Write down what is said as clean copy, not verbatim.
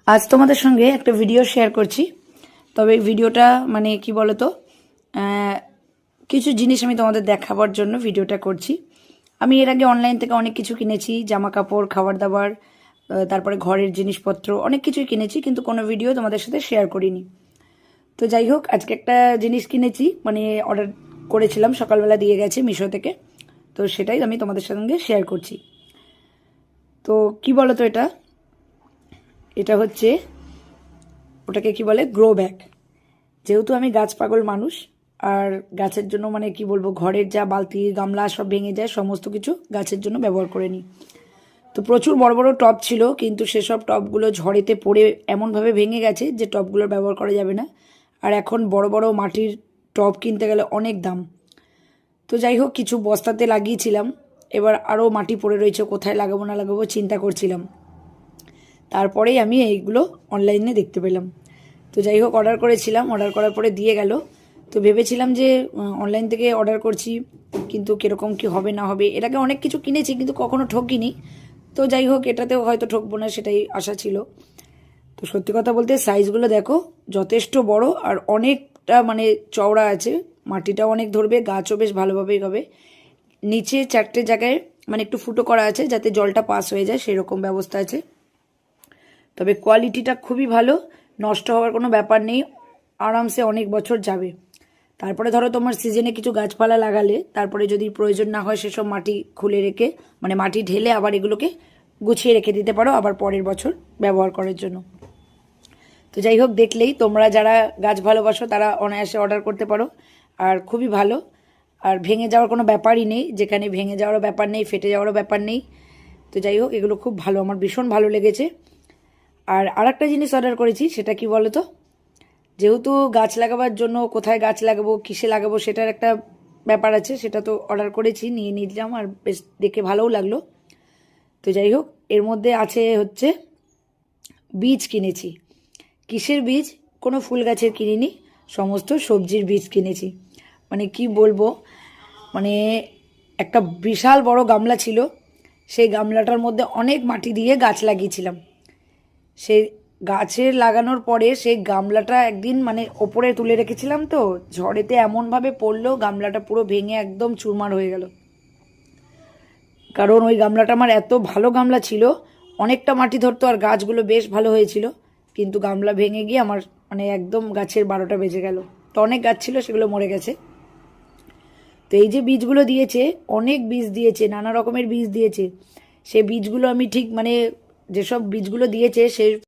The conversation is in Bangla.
আজ তোমাদের সঙ্গে একটা ভিডিও শেয়ার করছি। তবে ভিডিওটা মানে কি বলতো, কিছু জিনিস আমি তোমাদের দেখাবার জন্য ভিডিওটা করছি। আমি এর আগে অনলাইন থেকে অনেক কিছু কিনেছি, জামা কাপড়, খাবার দাবার, তারপরে ঘরের জিনিসপত্র অনেক কিছুই কিনেছি, কিন্তু কোনো ভিডিও তোমাদের সাথে শেয়ার করিনি। তো যাই হোক, আজকে একটা জিনিস কিনেছি, মানে অর্ডার করেছিলাম, সকালবেলা দিয়ে গেছে মিশো থেকে। তো সেটাই আমি তোমাদের সঙ্গে শেয়ার করছি। তো কি বলতো, এটা এটা হচ্ছে, ওটাকে কি বলে, গ্রো ব্যাগ। যেহেতু আমি গাছ পাগল মানুষ, আর গাছের জন্য মানে কি বলবো, ঘরের যা বালতি গামলা সব ভেঙে যায়, সমস্ত কিছু গাছের জন্য ব্যবহার করে নিই। তো প্রচুর বড় বড় টব ছিল, কিন্তু সেসব টবগুলো ঝড়েতে পড়ে এমনভাবে ভেঙে গেছে যে টবগুলোর ব্যবহার করা যাবে না। আর এখন বড় বড় মাটির টব কিনতে গেলে অনেক দাম। তো যাই হোক, কিছু বস্তাতে লাগিয়েছিলাম। এবার আরও মাটি পড়ে রয়েছে, কোথায় লাগাবো না লাগাবো চিন্তা করছিলাম। তারপরেই আমি এইগুলো অনলাইনে দেখতে পেলাম। তো যাই হোক, অর্ডার করেছিলাম, অর্ডার করার পরে দিয়ে গেল। তো ভেবেছিলাম যে অনলাইন থেকে অর্ডার করছি, কিন্তু কীরকম কী হবে না হবে, এর আগে অনেক কিছু কিনেছি কিন্তু কখনো ঠকিনি। তো যাই হোক, এটাতেও হয়তো ঠকবো না, সেটাই আশা ছিল। তো সত্যি কথা বলতে সাইজগুলো দেখো, যথেষ্ট বড় আর অনেকটা মানে চওড়া আছে। মাটিটাও অনেক ধরবে, গাছও বেশ ভালোভাবেই হবে। নিচে 4টে জায়গায় মানে একটু ফুটো করা আছে, যাতে জলটা পাস হয়ে যায়, সেরকম ব্যবস্থা আছে। তবে কোয়ালিটিটা খুবই ভালো, নষ্ট হওয়ার কোনো ব্যাপার নেই, আরামসে অনেক বছর যাবে। তারপরে ধরো তোমার সিজনে কিছু গাছপালা লাগালে, তারপরে যদি প্রয়োজন না হয় সেসব মাটি খুলে রেখে, মানে মাটি ঢেলে আবার এগুলোকে গুছিয়ে রেখে দিতে পারো আবার পরের বছর ব্যবহার করার জন্য। তো যাই হোক, দেখলেই তোমরা যারা গাছ ভালোবাসো তারা অনায়াসে অর্ডার করতে পারো। আর খুবই ভালো, আর ভেঙে যাওয়ার কোনো ব্যাপারই নেই, যেখানে ভেঙে যাওয়ারও ব্যাপার নেই, ফেটে যাওয়ারও ব্যাপার নেই। তো যাই হোক, এগুলো খুব ভালো, আমার ভীষণ ভালো লেগেছে। আর আরেকটা জিনিস অর্ডার করেছি, সেটা কি বলো তো, যেহেতু গাছ লাগাবার জন্য কোথায় গাছ লাগাবো, কিসে লাগাবো, সেটার একটা ব্যাপার আছে। সেটা তো অর্ডার করেছি, নিয়ে নিলাম, আর বেশ দেখে ভালোও লাগলো। তো যাই হোক, এর মধ্যে আছে হচ্ছে বীজ কিনেছি। কিসের বীজ? কোনো ফুল গাছের কিনিনি, সমস্ত সবজির বীজ কিনেছি। মানে কি বলবো, মানে একটা বিশাল বড় গামলা ছিল, সেই গামলাটার মধ্যে অনেক মাটি দিয়ে গাছ লাগিয়েছিলাম। সেই গাছের লাগানোর পরে সেই গামলাটা একদিন মানে ওপরে তুলে রেখেছিলাম, তো ঝড়েতে এমনভাবে পড়লো, গামলাটা পুরো ভেঙে একদম চুরমার হয়ে গেল। কারণ ওই গামলাটা আমার এত ভালো গামলা ছিল, অনেকটা মাটি ধরতো আর গাছগুলো বেশ ভালো হয়েছিল, কিন্তু গামলা ভেঙে গিয়ে আমার মানে একদম গাছের 12টা বেজে গেল। তো অনেক গাছ ছিল, সেগুলো মরে গেছে। তো এই যে বীজগুলো দিয়েছে, অনেক বীজ দিয়েছে, নানা রকমের বীজ দিয়েছে। সেই বীজগুলো আমি ঠিক মানে যেসব বীজগুলো দিয়েছে সেই